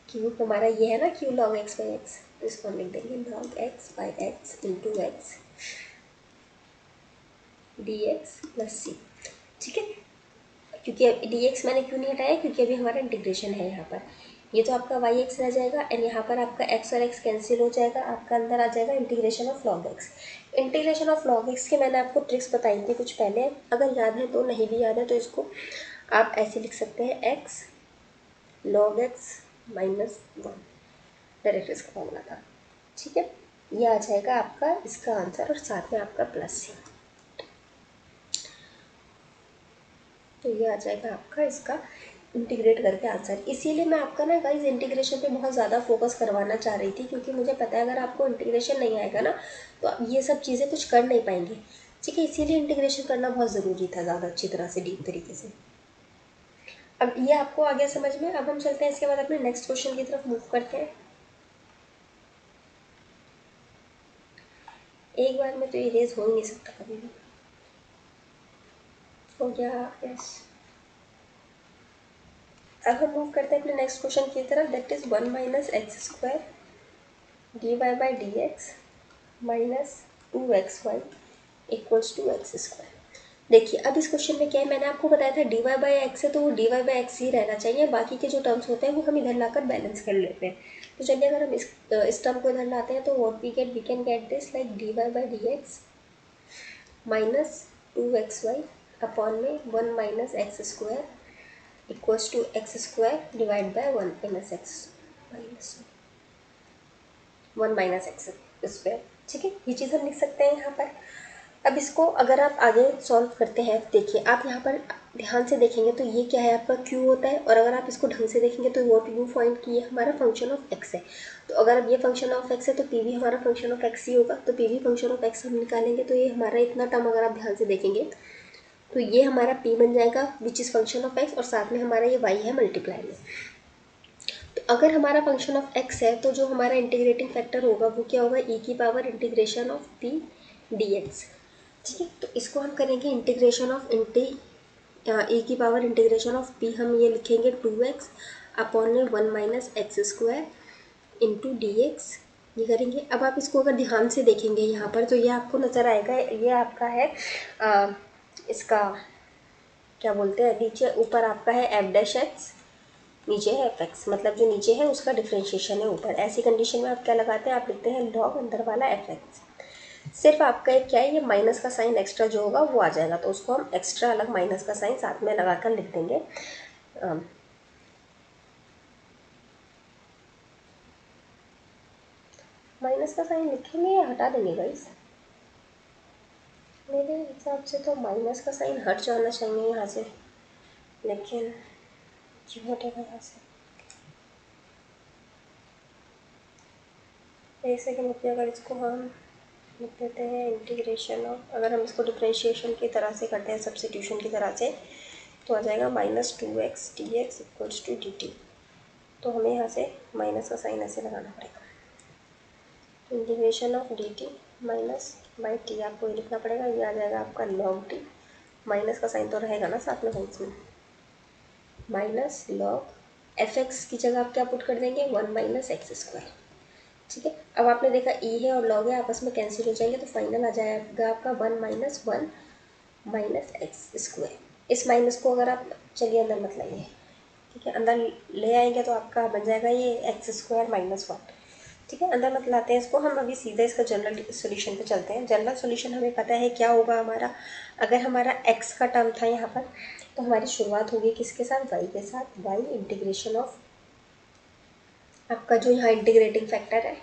q हमारा ये है ना, q log x by x, तो इसको हम लिख देंगे log x by x into x dx plus c. ठीक है, क्योंकि dx मैंने क्यों नहीं हटाया, क्योंकि अभी हमारा इंटीग्रेशन है यहाँ पर। ये तो आपका वाई एक्स रह जाएगा एंड यहाँ पर आपका एक्स और एक्स कैंसिल हो जाएगा, आपका अंदर आ जाएगा integration of log x. Integration of log x के मैंने आपको ट्रिक्स बताई थी कुछ पहले, अगर याद है तो, नहीं भी याद है तो इसको आप ऐसे लिख सकते हैं, x log x minus one, direct इसका फॉर्मूला था। ठीक है, ये आ जाएगा आपका इसका आंसर और साथ में आपका प्लस सी। तो ये आ जाएगा आपका इसका इंटीग्रेट करके आंसर। इसीलिए मैं आपका ना गाइस इंटीग्रेशन पे बहुत ज़्यादा फोकस करवाना चाह रही थी, क्योंकि मुझे पता है अगर आपको इंटीग्रेशन नहीं आएगा ना तो आप ये सब चीज़ें कुछ कर नहीं पाएंगे। ठीक है, इसीलिए इंटीग्रेशन करना बहुत ज़रूरी था, ज़्यादा अच्छी तरह से, डीप तरीके से। अब ये आपको आ गया समझ में। अब हम चलते हैं इसके बाद अपने नेक्स्ट क्वेश्चन की तरफ मूव करते हैं। एक बार में तो इरेज हो ही नहीं सकता कभी भी। हो गया, यस। अब हम मूव करते हैं अपने नेक्स्ट क्वेश्चन की तरफ, that is 1 minus x square d Y by D x minus 2xy equals to x square. देखिए अब इस क्वेश्चन में क्या है, मैंने आपको बताया था डी वाई बाई एक्स है तो वो डी वाई बाई एक्स ही रहना चाहिए, बाकी के जो टर्म्स होते हैं वो हम इधर लाकर बैलेंस कर लेते हैं। तो चलिए अगर हम इस टर्म को इधर लाते हैं तो what we can get this like d Y by D x minus 2xy upon में 1 minus x square equals to x square divide by 1 minus x minus 1 minus x square. ठीक है, ये चीज़ हम लिख सकते हैं यहाँ पर। अब इसको अगर आप आगे सॉल्व करते हैं, देखिए आप यहाँ पर ध्यान से देखेंगे तो ये क्या है, आपका q होता है, और अगर आप इसको ढंग से देखेंगे तो वॉट यू फाइंड की ये हमारा फंक्शन ऑफ x है। तो अगर अब ये फंक्शन ऑफ x है तो p भी हमारा फंक्शन ऑफ x ही होगा, तो p भी फंक्शन ऑफ x हम निकालेंगे तो ये हमारा इतना टर्म अगर आप ध्यान से देखेंगे तो ये हमारा p बन जाएगा which is function of x, और साथ में हमारा ये y है मल्टीप्लाई में। तो अगर हमारा फंक्शन ऑफ x है तो जो हमारा इंटीग्रेटिंग फैक्टर होगा वो क्या होगा, e की power integration of p dx। ठीक है, तो इसको हम करेंगे इंटीग्रेशन ऑफ e की पावर इंटीग्रेशन ऑफ p, हम ये लिखेंगे 2x अपॉन में 1 minus x square into D x, ये करेंगे। अब आप इसको अगर ध्यान से देखेंगे यहाँ पर तो ये आपको नज़र आएगा, ये आपका है इसका क्या बोलते हैं, नीचे ऊपर आपका है एफ डैश एक्स, नीचे है एफ एक्स, मतलब जो नीचे है उसका डिफ्रेंशिएशन है ऊपर। ऐसी कंडीशन में आप क्या लगाते हैं, आप लिखते हैं लॉग अंदर वाला एफ एक्स। सिर्फ आपका एक क्या है, ये माइनस का साइन एक्स्ट्रा जो होगा वो आ जाएगा, तो उसको हम एक्स्ट्रा अलग माइनस का साइन साथ में लगाकर लिख देंगे। माइनस का साइन लिखेंगे या हटा देंगे गाइस, मेरे हिसाब से तो माइनस का साइन हट जाना चाहिए यहाँ से, लेकिन क्यों हटेगा यहाँ से, एक सेकेंड रुकिए। अगर इसको हम लिख देते हैं इंटीग्रेशन ऑफ, अगर हम इसको डिफ्रेंशिएशन की तरह से करते हैं, सब्स्टिट्यूशन की तरह से, तो आ जाएगा minus 2x d x equals to d t. तो हमें यहाँ से माइनस का साइन ऐसे लगाना पड़ेगा, integration of D T minus by T आपको ये लिखना पड़ेगा, ये आ जाएगा आपका लॉग टी, माइनस का साइन तो रहेगा ना साथ में साइंस में, माइनस लॉग एफ एक्स की जगह आप क्या पुट कर देंगे, 1 माइनस एक्स स्क्वायर। ठीक है, अब आपने देखा ई है और लॉग है आपस में कैंसिल हो जाएंगे, तो फाइनल आ जाएगा आपका 1 माइनस 1 माइनस एक्स स्क्वायर। इस माइनस को अगर आप चलिए अंदर मत लाइए, ठीक है, अंदर ले आएंगे तो आपका बन जाएगा ये एक्स स्क्वायर माइनस 1। ठीक है, अंदर मत लाते हैं इसको, हम अभी सीधा इसका जनरल सोल्यूशन पे चलते हैं। जनरल सोल्यूशन हमें पता है क्या होगा हमारा, अगर हमारा एक्स का टर्म था यहाँ पर तो हमारी शुरुआत होगी किसके साथ, वाई के साथ, वाई इंटीग्रेशन ऑफ आपका जो यहाँ इंटीग्रेटिंग फैक्टर है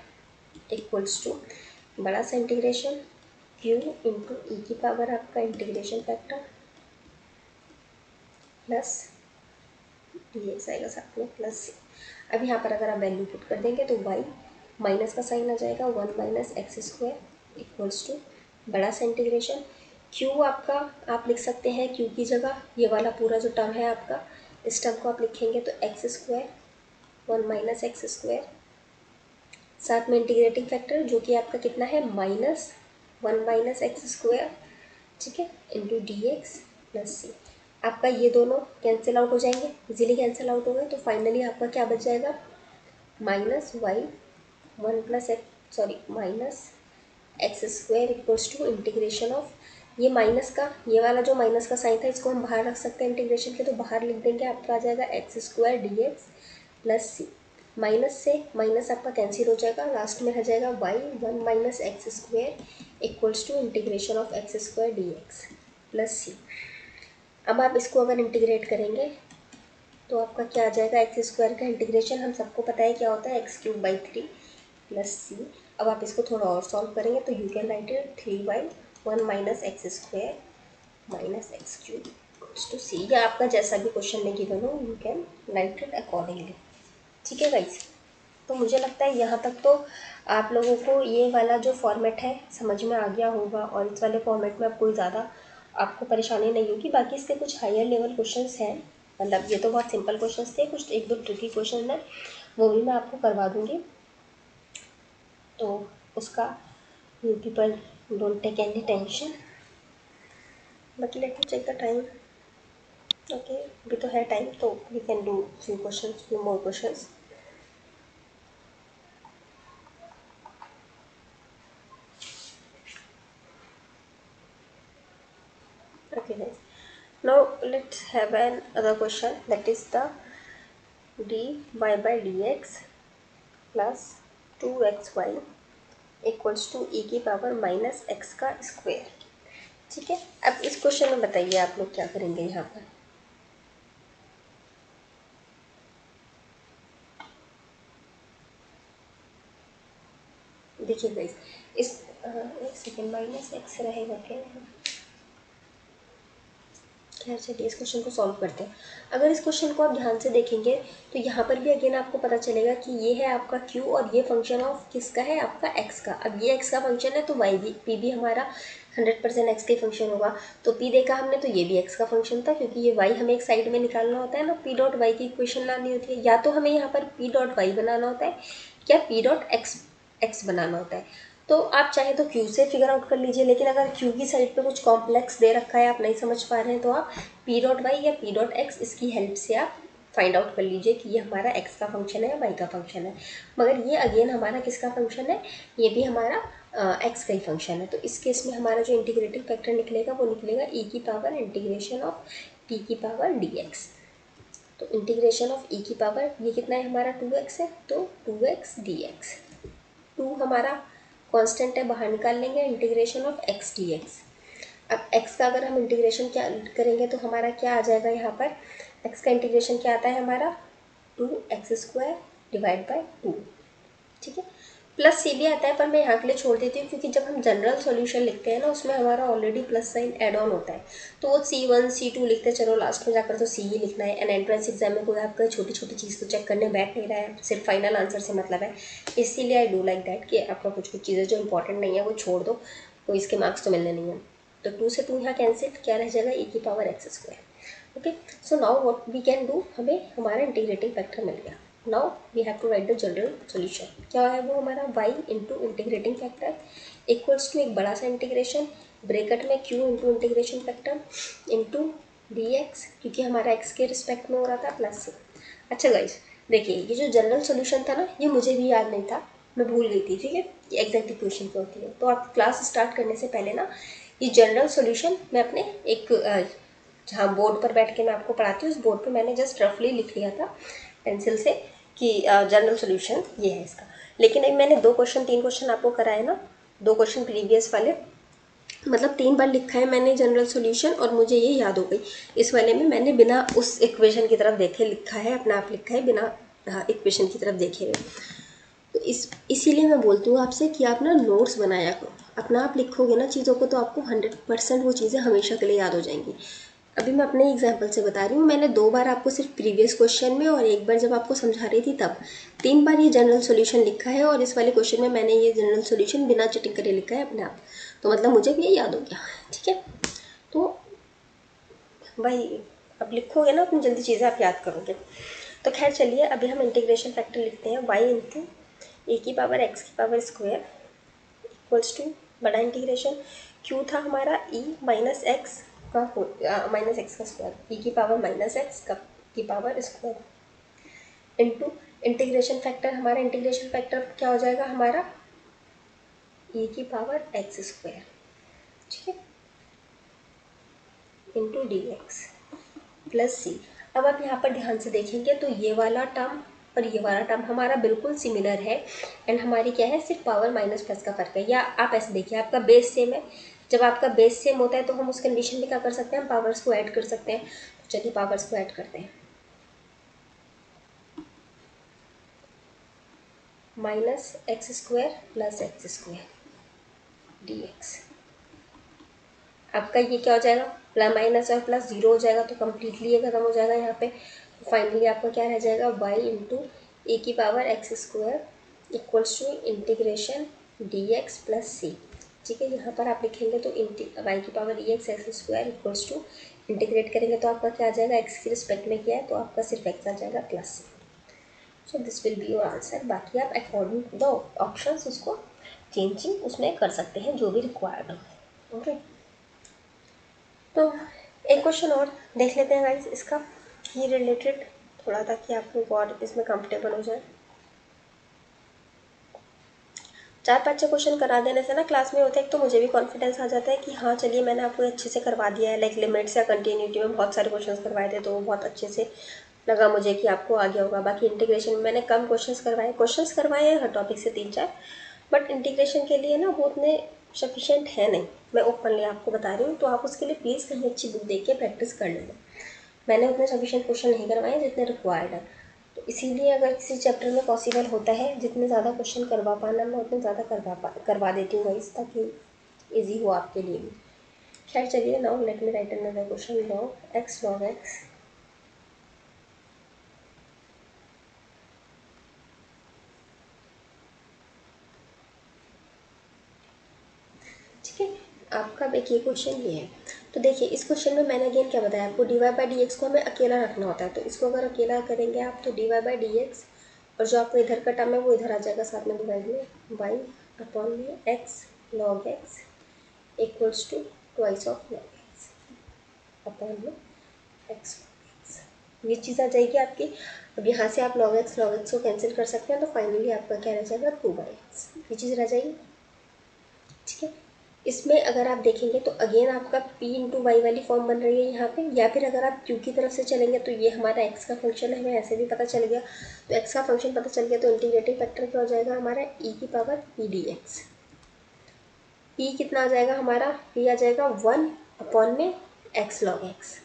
इक्वल्स टू बड़ा सा इंटीग्रेशन q इंटू ई की पावर आपका integration factor plus D x आएगा साथ में प्लस सी। अब यहाँ पर अगर आप वैल्यू पुट कर देंगे तो y माइनस का साइन आ जाएगा, 1 minus x square equals to बड़ा सा इंटीग्रेशन q आपका आप लिख सकते हैं q की जगह ये वाला पूरा जो टर्म है आपका, इस टर्म को आप लिखेंगे तो x square 1 minus x square, साथ में इंटीग्रेटिंग फैक्टर जो कि आपका कितना है -1 माइनस एक्स स्क्वायर, ठीक है, इंटू डी एक्स प्लस सी। आपका ये दोनों कैंसिल आउट हो जाएंगे, इजीली कैंसिल आउट हो गए, तो फाइनली आपका क्या बच जाएगा minus x square equals to integration of, ये माइनस का, ये वाला जो माइनस का साइन था इसको हम बाहर रख सकते हैं इंटीग्रेशन के, तो बाहर लिख देंगे, आपका आ जाएगा x square d x plus c. Minus से माइनस आपका कैंसिल हो जाएगा, लास्ट में रह जाएगा y 1 minus x square equals to integration of x square d x plus c. अब आप इसको अगर इंटीग्रेट करेंगे तो आपका क्या आ जाएगा, एक्स स्क्वायर का इंटीग्रेशन हम सबको पता है क्या होता है, x cube by 3 plus c. अब आप इसको थोड़ा और सॉल्व करेंगे तो you can write it 3/1 minus x square minus x cube to c, या आपका जैसा भी क्वेश्चन में गिवन हो you can write it accordingly. ठीक है गाइस, तो मुझे लगता है यहाँ तक तो आप लोगों को ये वाला जो फॉर्मेट है समझ में आ गया होगा, और इस वाले फॉर्मेट में अब कोई ज़्यादा आपको परेशानी नहीं होगी। बाकी इसके कुछ हायर लेवल क्वेश्चंस हैं, मतलब ये तो बहुत सिंपल क्वेश्चंस थे, कुछ एक दो ट्रिकी क्वेश्चन हैं, वो भी मैं आपको करवा दूँगी, तो उसका you people don't take any tension. बाकी let me check the time. Okay, अभी तो है टाइम, तो we can do few more questions. Okay guys, now let's have another question, that is the dy by dx plus 2xy equals to e की power minus x का square. ठीक है, अब इस क्वेश्चन में बताइए आप लोग क्या करेंगे यहाँ पर। देखिए गाइस, इस एक सेकेंड, माइनस एक्स रहेगा क्या, खैर चलिए इस क्वेश्चन को सॉल्व करते हैं। अगर इस क्वेश्चन को आप ध्यान से देखेंगे तो यहाँ पर भी अगेन आपको पता चलेगा कि ये है आपका q और ये फंक्शन ऑफ किसका है, आपका x का। अब ये x का फंक्शन है तो y भी, p भी हमारा 100% x का ही फंक्शन होगा। तो p देखा हमने तो ये भी x का फंक्शन था, क्योंकि ये y हमें एक साइड में निकालना होता है ना, p डॉट वाई की इक्वेशन लानी होती है, या तो हमें यहाँ पर p डॉट वाई बनाना होता है या p डॉट एक्स बनाना होता है। तो आप चाहे तो q से फिगर आउट कर लीजिए, लेकिन अगर q की साइड पे कुछ कॉम्प्लेक्स दे रखा है, आप नहीं समझ पा रहे हैं, तो आप p डॉट वाई या p डॉट एक्स इसकी हेल्प से आप फाइंड आउट कर लीजिए कि ये हमारा x का फंक्शन है या y का फंक्शन है। मगर ये अगेन हमारा किसका फंक्शन है, ये भी हमारा x का ही फंक्शन है। तो इस केस में हमारा जो इंटीग्रेटिंग फैक्टर निकलेगा वो निकलेगा e की पावर इंटीग्रेशन ऑफ t की पावर dx। तो इंटीग्रेशन ऑफ e की पावर, ये कितना है हमारा 2x है, तो 2x dx। 2 हमारा कांस्टेंट है, बाहर निकाल लेंगे, इंटीग्रेशन ऑफ x dx। अब x का अगर हम इंटीग्रेशन क्या करेंगे तो हमारा क्या आ जाएगा, यहाँ पर x का इंटीग्रेशन क्या आता है हमारा 2x स्क्वायर डिवाइड बाई 2। ठीक है, प्लस सी भी आता है, पर मैं यहाँ के लिए छोड़ देती हूँ, क्योंकि जब हम जनरल सॉल्यूशन लिखते हैं ना उसमें हमारा already plus sign add on होता है, तो वो C1 C2 लिखते चलो, लास्ट में जाकर तो सी ही लिखना है। एंड एंट्रेंस एग्जाम में कोई आपका छोटी छोटी चीज़ तो चेक करने बैठ नहीं रहा है, सिर्फ फाइनल आंसर से मतलब है। इसीलिए आई डू लाइक दैट कि आपका कुछ कुछ चीज़ें जो इंपॉर्टेंट नहीं है वो छोड़ दो, कोई इसके मार्क्स तो मिलने नहीं है। तो 2 से 2 यहाँ कैंसिल, क्या रह जाएगा e की power x square. Okay, so now what we can do, हमें हमारा इंटीग्रेटिंग फैक्टर मिल गया। Now we have to write the general solution. क्या है वो हमारा y into integrating factor equals to एक बड़ा सा इंटीग्रेशन, ब्रेकेट में q into integration factor into dx, क्योंकि हमारा x के रिस्पेक्ट में हो रहा था, प्लस से। अच्छा गाइस देखिए, ये जो जनरल सॉल्यूशन था ना, ये मुझे भी याद नहीं था, मैं भूल गई थी। ठीक है, ये एग्जैक्ट इक्वेशन क्या होती है, तो आप क्लास स्टार्ट करने से पहले ना ये जनरल सॉल्यूशन मैं अपने एक जहाँ बोर्ड पर बैठ के मैं आपको पढ़ाती हूँ, उस बोर्ड पे मैंने जस्ट रफली लिख लिया था पेंसिल से कि जनरल सॉल्यूशन ये है इसका। लेकिन अभी मैंने 3 क्वेश्चन आपको कराए ना, 2 क्वेश्चन प्रीवियस वाले, मतलब 3 बार लिखा है मैंने जनरल सॉल्यूशन, और मुझे ये याद हो गई। इस वाले में मैंने बिना उस इक्वेशन की तरफ देखे लिखा है, अपना आप लिखा है बिना इक्वेशन की तरफ देखे हुए। तो इसीलिए मैं बोलती हूँ आपसे कि आप ना नोट्स बनाया करो, अपना आप लिखोगे ना चीज़ों को तो आपको 100% वो चीज़ें हमेशा के लिए याद हो जाएंगी। अभी मैं अपने एग्जाम्पल से बता रही हूँ, मैंने 2 बार आपको सिर्फ प्रीवियस क्वेश्चन में और 1 बार जब आपको समझा रही थी तब 3 बार ये जनरल सॉल्यूशन लिखा है, और इस वाले क्वेश्चन में मैंने ये जनरल सॉल्यूशन बिना चीटिंग करे लिखा है अपने आप, तो मतलब मुझे भी ये याद हो गया। ठीक है, तो भाई अब लिखोगे ना अपनी जल्दी चीज़ें आप याद करोगे। तो खैर चलिए अभी हम इंटीग्रेशन फैक्टर लिखते हैं, y इंटू ए की पावर एक्स की पावर स्क्वायर इक्वल्स टू बड़ा इंटीग्रेशन क्यू था हमारा e माइनस एक्स का माइनस एक्स का स्क्वायर ई की पावर माइनस एक्स का की power square into integration factor, हमारा इंटीग्रेशन फैक्टर क्या हो जाएगा हमारा e की पावर एक्स स्क्वायर, ठीक है, into D x plus c. अब आप यहाँ पर ध्यान से देखेंगे तो ये वाला टर्म और ये वाला टर्म हमारा बिल्कुल सिमिलर है एंड हमारी क्या है, सिर्फ पावर माइनस प्लस का फर्क है। या आप ऐसे देखिए आपका बेस सेम है, जब आपका बेस सेम होता है तो हम उस कंडीशन में क्या कर सकते हैं, हम पावर्स को ऐड कर सकते हैं। तो चलिए पावर्स को ऐड करते हैं, minus x square plus x square d x. आपका ये क्या हो जाएगा, प्लस माइनस और प्लस जीरो हो जाएगा तो कम्प्लीटली ये खत्म हो जाएगा यहाँ पे। फाइनली आपका क्या रह जाएगा, y इंटू ए की power x square equals to integration d x plus c. ठीक है, यहाँ पर आप लिखेंगे तो y की power e x x square equals to integrate करेंगे तो आपका क्या आ जाएगा, x की रिस्पेक्ट में किया है तो आपका सिर्फ x आ जाएगा plus C. So this will be your answer. बाकी आप अकॉर्डिंग टू द ऑप्शंस उसको चेंजिंग उसमें कर सकते हैं जो भी रिक्वायर्ड हो। ओके, तो एक क्वेश्चन और देख लेते हैं गाइस इसका ही रिलेटेड थोड़ा, ताकि आप लोग और इसमें कंफर्टेबल हो जाए। 4-5 क्वेश्चन करा देने से ना क्लास में होते हैं, एक तो मुझे भी कॉन्फिडेंस आ जाता है कि हाँ चलिए मैंने आपको अच्छे से करवा दिया है। लाइक लिमिट्स या कंटिन्यूटी में बहुत सारे क्वेश्चन करवाए थे तो बहुत अच्छे से लगा मुझे कि आपको आ गया होगा। बाकी इंटीग्रेशन में मैंने कम क्वेश्चंस करवाए हैं हर टॉपिक से 3-4, बट इंटीग्रेशन के लिए ना वो उतने सफिशेंट है नहीं, मैं ओपनली आपको बता रही हूँ। तो आप उसके लिए प्लीज़ कहीं अच्छी बुक देख के प्रैक्टिस कर लेना। मैंने उतने सफिशेंट क्वेश्चन नहीं करवाए जितने रिक्वायर्ड है, तो इसीलिए अगर किसी चैप्टर में पॉसिबल होता है जितने ज़्यादा क्वेश्चन करवा पाना मैं उतने ज़्यादा करवा देती हूँ गाइस, ताकि ईजी हो आपके लिए भी। खैर चलिए, now let me right another question. Log x ठीक है, आपका एक ये क्वेश्चन ये है। तो देखिए इस क्वेश्चन में मैंने अगेन क्या बताया आपको, D Y by D X को हमें अकेला रखना होता है। तो इसको अगर अकेला करेंगे आप तो D Y by D X, और जो आपको इधर का टर्म है वो इधर आ जाएगा साथ में डिवाइड में वाई अपॉन में X log x equals to twice of log X upon में एक्स। ये चीज़ आ जाएगी आपकी। अब यहाँ से आप लॉग एक्स को कैंसिल कर सकते हैं तो फाइनली आपका क्या रह जाएगा, 2/x। ये चीज़ रह जाएगी, ठीक है। इसमें अगर आप देखेंगे तो अगेन आपका p इंटू वाई वाली फॉर्म बन रही है यहाँ पे, या फिर अगर आप q की तरफ से चलेंगे तो ये हमारा x का फंक्शन है, हमें ऐसे भी पता चल गया। तो x का फंक्शन पता चल गया तो इंटीग्रेटिंग फैक्टर क्या हो जाएगा हमारा, e की पावर p dx। p कितना आ जाएगा हमारा, p आ जाएगा 1 अपॉन में x log x।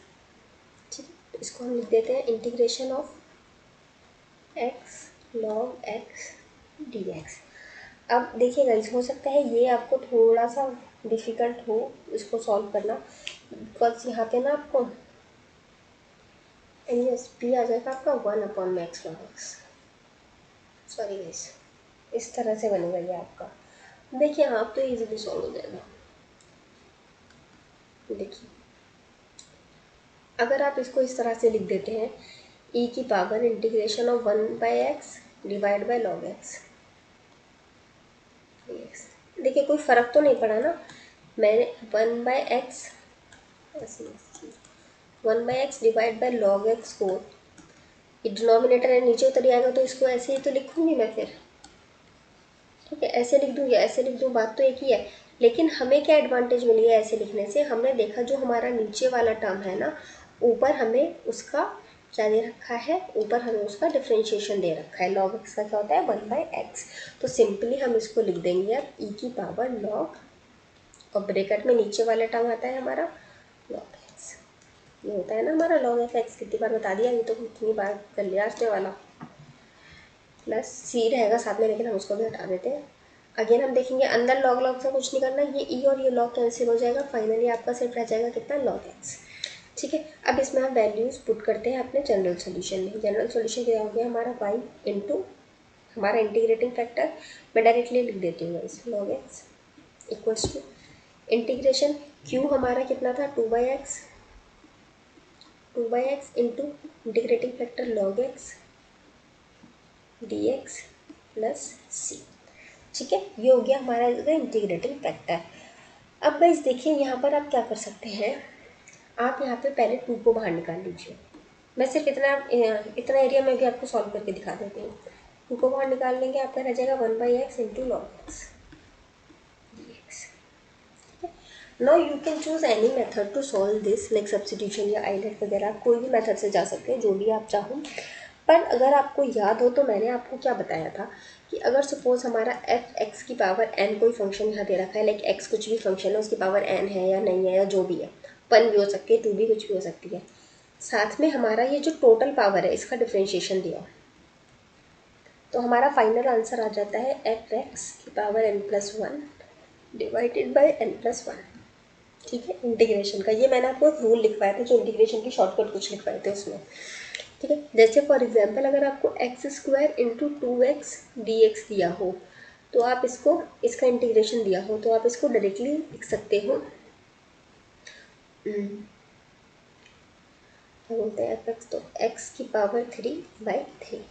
ठीक है, तो इसको हम लिख देते हैं integration of x log x dx। अब देखिएगा हो सकता है ये आपको थोड़ा सा डिफ़िकल्ट हो इसको सॉल्व करना, बिकॉज यहाँ पे ना आपको एस पी आ जाएगा आपका 1 अपॉन में X log x. Sorry guys, इस तरह से बनेगा ये आपका। देखिए हाँ, अब तो इजीली सॉल्व हो जाएगा। देखिए अगर आप इसको इस तरह से लिख देते हैं, e की power integration of 1/x divide by log x. देखिए कोई फ़र्क तो नहीं पड़ा ना, मैंने 1/x 1/x divide by log x को, ये डिनोमिनेटर है नीचे उतर आएगा तो इसको ऐसे ही तो लिखूंगी मैं फिर, ठीक है, ऐसे लिख दूँ या ऐसे लिख दूँ, बात तो एक ही है। लेकिन हमें क्या एडवांटेज मिल गया ऐसे लिखने से, हमने देखा जो हमारा नीचे वाला टर्म है ना, ऊपर हमें उसका क्या दे रखा है, ऊपर हमें उसका डिफ्रेंशिएशन दे रखा है। लॉग एक्स का क्या होता है 1/x, तो सिंपली हम इसको लिख देंगे अब e की पावर लॉग, और ब्रैकेट में नीचे वाला टर्म आता है हमारा लॉग एक्स। ये होता है ना हमारा लॉग एफ एक्स, कितनी बार बता दिया, ये तो कितनी बार कर लिया आजने वाला। प्लस सी रहेगा साथ में, लेकिन हम उसको भी हटा देते हैं। अगेन हम देखेंगे अंदर लॉग से कुछ नहीं करना, ये ई और ये लॉग कैंसिल हो जाएगा, फाइनली आपका सिर्फ रह जाएगा कितना, लॉग एक्स। ठीक है, अब इसमें हम वैल्यूज़ पुट करते हैं अपने जनरल सोल्यूशन में। जनरल सोल्यूशन क्या हो गया हमारा, वाई इंटू हमारा इंटीग्रेटिंग फैक्टर, मैं डायरेक्टली लिख देती हूँ इस log x equals to integration q हमारा कितना था 2/x 2/x into integrating factor log x D x plus c. ठीक है, ये हो गया हमारा इंटीग्रेटिंग फैक्टर। अब गाइस देखिए यहाँ पर आप क्या कर सकते हैं, आप यहाँ पे पहले 2 को बाहर निकाल लीजिए। मैं सिर्फ इतना एरिया में भी आपको सॉल्व करके दिखा देती हूँ। 2 को बाहर निकाल लेंगे, आपका रह जाएगा 1/x into log x D X. Now you can choose any method to solve this, like substitution या आइलेट वगैरह, कोई भी मेथड से जा सकते हैं, जो भी आप चाहो। पर अगर आपको याद हो तो मैंने आपको क्या बताया था कि अगर सपोज हमारा एफ एक्स की पावर एन कोई फंक्शन यहाँ दे रखा है, लाइक एक्स कुछ भी फंक्शन है, उसकी पावर एन है या नहीं है या जो भी है, 1 भी हो सकती है, 2 भी, कुछ भी हो सकती है, साथ में हमारा ये जो टोटल पावर है इसका डिफ्रेंशिएशन दिया, तो हमारा फाइनल आंसर आ जाता है एफ एक्स की power n+1 divided by n+1। ठीक है, इंटीग्रेशन का ये मैंने आपको एक रूल लिखवाया था, जो इंटीग्रेशन की शॉर्टकट कुछ लिखवाए थे उसमें। ठीक है, जैसे फॉर एग्जांपल अगर आपको x² इंटू 2x dx दिया हो, तो आप इसका इंटीग्रेशन दिया हो, तो आप इसको डायरेक्टली लिख सकते हो, क्या बोलते हैं fx, तो x की पावर 3/3।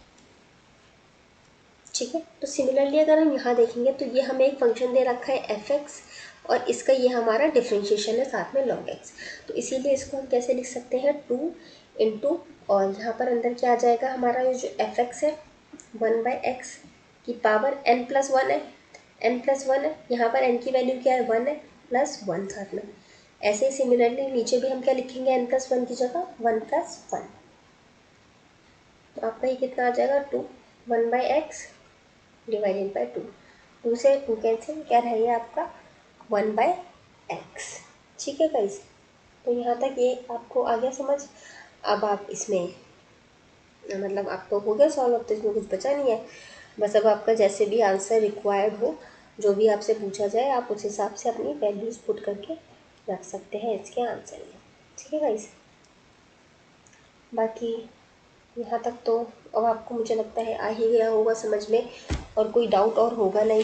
ठीक है, तो सिमिलरली अगर हम यहाँ देखेंगे तो ये हमें एक फंक्शन दे रखा है fx, और इसका ये हमारा डिफ्रेंशिएशन है साथ में log x, तो इसीलिए इसको हम कैसे लिख सकते हैं 2 इंटू, और यहाँ पर अंदर क्या आ जाएगा हमारा ये जो fx है 1/x की पावर n+1 है, n+1 है, यहाँ पर n की वैल्यू क्या है 1 है, +1 साथ में। ऐसे ही सिमिलरली नीचे भी हम क्या लिखेंगे n+1 की जगह 1+1, तो आपका ये कितना आ जाएगा 2 1/x डिवाइडेड बाई 2, 2 से 2 कैंसिल, क्या रहेगा आपका 1/x। ठीक है गाइस, तो यहाँ तक ये आपको आ गया समझ। अब आप इसमें मतलब आपको हो गया सॉल्व, अब तो इसमें कुछ बचा नहीं है, बस अब आपका जैसे भी आंसर रिक्वायर्ड हो, जो भी आपसे पूछा जाए आप उस हिसाब से अपनी वैल्यूज़ पुट करके रख सकते हैं इसके आंसर में। ठीक है गाइस, बाकी यहाँ तक तो अब आपको मुझे लगता है आ ही गया होगा समझ में, और कोई डाउट और होगा नहीं।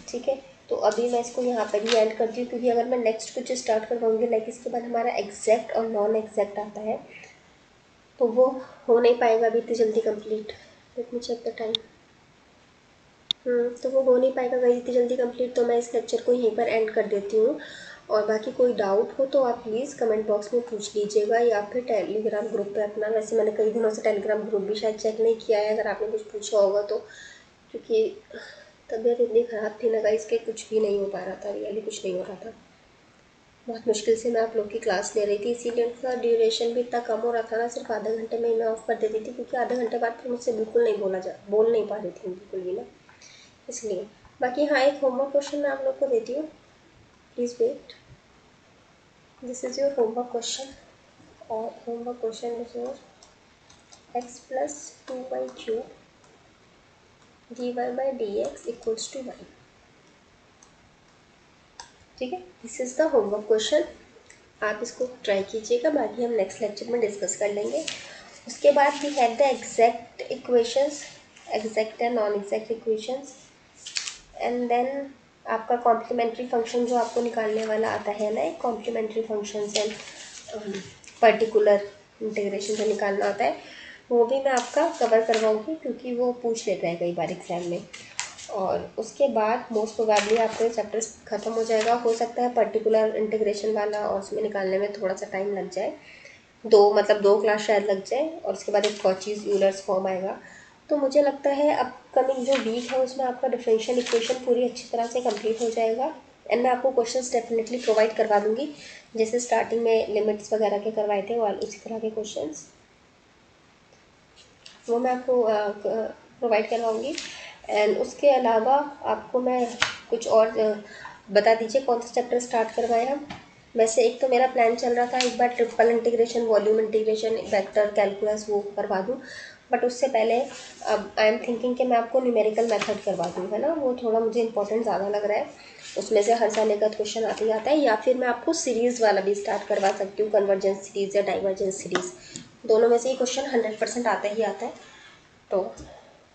ठीक है, तो अभी मैं इसको यहाँ पर ही एंड करती हूँ, क्योंकि अगर मैं नेक्स्ट कुछ स्टार्ट करवाऊँगी, लाइक इसके बाद हमारा एग्जैक्ट और नॉन एग्जैक्ट आता है, तो वो हो नहीं पाएगा अभी इतनी जल्दी complete. Let me check the time. तो वो हो नहीं पाएगा गई इतनी जल्दी कंप्लीट, तो मैं इस लेक्चर को यहीं पर एंड कर देती हूँ। और बाकी कोई डाउट हो तो आप प्लीज़ कमेंट बॉक्स में पूछ लीजिएगा, या फिर टेलीग्राम ग्रुप पे अपना, वैसे मैंने कई दिनों से टेलीग्राम ग्रुप भी शायद चेक नहीं किया है, अगर आपने कुछ पूछा होगा तो, क्योंकि तबीयत इतनी ख़राब थी ना गाइस के कुछ भी नहीं हो पा रहा था, रियली कुछ नहीं हो रहा था। बहुत मुश्किल से मैं आप लोग की क्लास ले रही थी, इसीलिए उनका ड्यूरेशन भी इतना कम हो रहा था ना, सिर्फ आधे घंटे में ही मैं ऑफ कर देती थी, क्योंकि आधे घंटे बाद फिर मुझसे बिल्कुल नहीं बोल नहीं पा रही थी बिल्कुल भी ना, इसलिए। बाकी हाँ, एक होमवर्क क्वेश्चन मैं आप लोग को देती हूँ, please wait, this is your homework question, और homework question is your x+2y³ dy/dx equals to 1। ठीक है, this is the homework question, आप इसको ट्राई कीजिएगा, बाकी हम नेक्स्ट लेक्चर में डिस्कस कर लेंगे। उसके बाद we have the exact equations, exact and non exact equations, and then आपका कॉम्प्लीमेंट्री फंक्शन जो आपको निकालने वाला आता है ना, एक complementary function and particular integration जो निकालना होता है, वो भी मैं आपका कवर करवाऊँगी, क्योंकि वो पूछ लेता है कई बार एग्जाम में। और उसके बाद मोस्ट प्रोबेबली आपका चैप्टर ख़त्म हो जाएगा, हो सकता है पर्टिकुलर इंटीग्रेशन वाला और उसमें निकालने में थोड़ा सा टाइम लग जाए, दो क्लास शायद लग जाए, और उसके बाद एक कॉचीज़ यूलर्स फॉर्म आएगा। तो मुझे लगता है अपकमिंग जो वीक है उसमें आपका डिफरेंशियल इक्वेशन पूरी अच्छी तरह से कंप्लीट हो जाएगा, एंड मैं आपको क्वेश्चंस डेफिनेटली प्रोवाइड करवा दूंगी, जैसे स्टार्टिंग में लिमिट्स वगैरह के करवाए थे और उसी तरह के क्वेश्चंस वो मैं आपको प्रोवाइड करवाऊँगी। एंड उसके अलावा आपको मैं कुछ और बता दीजिए कौन सा चैप्टर स्टार्ट करवाएं हम। वैसे एक तो मेरा प्लान चल रहा था एक बार triple integration, volume integration, vector calculus वो करवा दूँ, बट उससे पहले अब आई एम थिंकिंग कि मैं आपको न्यूमेरिकल मेथड करवा दूँ, है ना, वो थोड़ा मुझे इंपॉर्टेंट ज़्यादा लग रहा है, उसमें से हर साल एक आध क्वेश्चन आते ही आता है, या फिर मैं आपको सीरीज़ वाला भी स्टार्ट करवा सकती हूँ, कन्वर्जेंस सीरीज़ या डाइवर्जेंस सीरीज़, दोनों में से ये क्वेश्चन 100% आता ही आता है। तो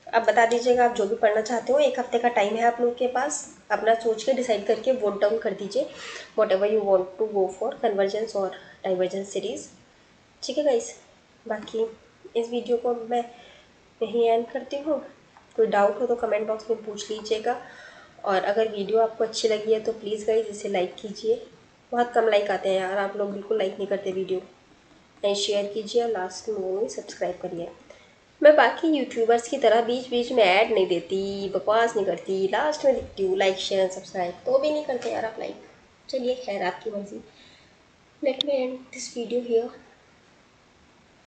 अब बता दीजिएगा आप जो भी पढ़ना चाहते हो, एक हफ्ते का टाइम है आप लोग के पास, अपना सोच के डिसाइड करके वोट डाउन कर दीजिए whatever you want to go for, convergence और डाइवर्जेंस सीरीज़। ठीक है गाइस, बाकी इस वीडियो को मैं यहीं एंड करती हूँ। कोई डाउट हो तो कमेंट बॉक्स में पूछ लीजिएगा, और अगर वीडियो आपको अच्छी लगी है तो प्लीज़ गाइस इसे लाइक कीजिए। बहुत कम लाइक आते हैं यार, आप लोग बिल्कुल लाइक नहीं करते वीडियो। एंड शेयर कीजिए और लास्ट में सब्सक्राइब करिए। मैं बाकी यूट्यूबर्स की तरह बीच बीच में ऐड नहीं देती, बकवास नहीं करती, लास्ट में दिखती हूँ लाइक शेयर सब्सक्राइब, तो भी नहीं करते यार आप लाइक। चलिए खैर, आपकी मर्जी। Let me and this video here.